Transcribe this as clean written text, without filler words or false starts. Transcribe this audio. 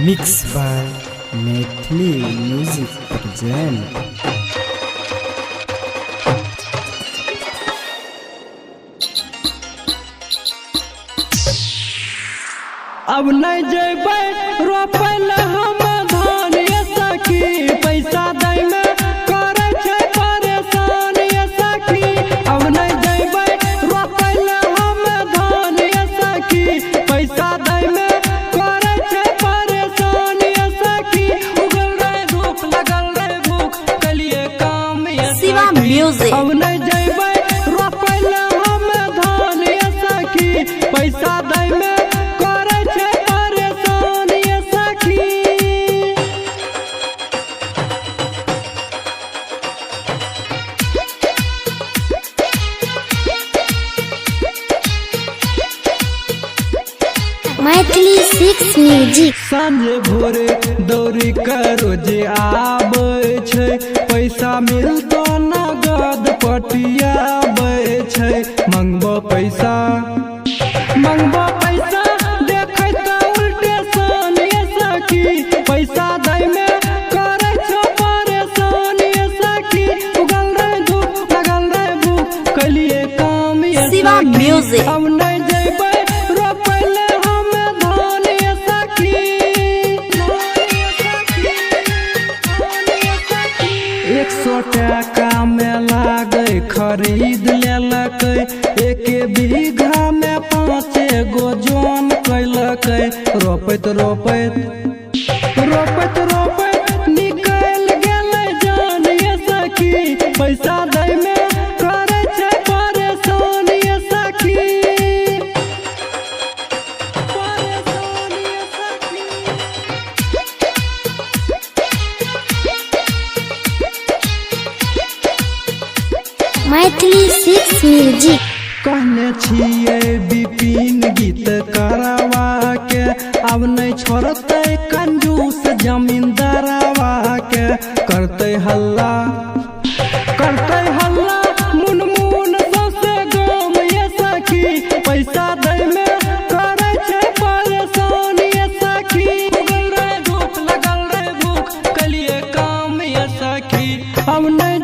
Mix by Maithili music present. अब नहीं जेबै रोपल हम धान ये सखी, पैसा दै में करे छै परेशान ये सखी। अब नहीं जेबै रोपल हम धान ये सखी, पैसा दै में करे छै परेशान ये सखी। उगल रहे धूप लगल रहे भूख कलिए काम ये सखी। अब नहीं जेबै रोपल हम धान ये सखी, पैसा दै में मैथिली 6 म्यूजिक। सांझे भोरे दौड़ी करो जे आबै छै, पैसा मिलतो नगद पटियाबै छै। मंगबो पैसा देखै त उल्टे सान ये सखी, पैसा दै में करे छो परेशान ये सखी। उगल रहे धूप लगल रहे भूख कलिए काम ये सखी। अब नहीं जेबै रोपल हम धान ये सखी। 100 टका में लागे खरीद लेलकै, एक बीघा में 5 गो जोन कैलकै। रोपैत निकल गेलै जान ये सखी, पैसा दै में करे छै परेशान ये सखी। मैथिली 6 म्यूजिक। कहने छियै विपिन गीत करवा के, अब नहीं छोड़ते कंजूस जमींदारवा के। करते हल्ला मुन सबसे गाम ये सखी, पैसा दै में करे छै परेशान ये सखी। उगल रहे धूप लगल रहे भूख कलिए काम ये सखी। अब नहीं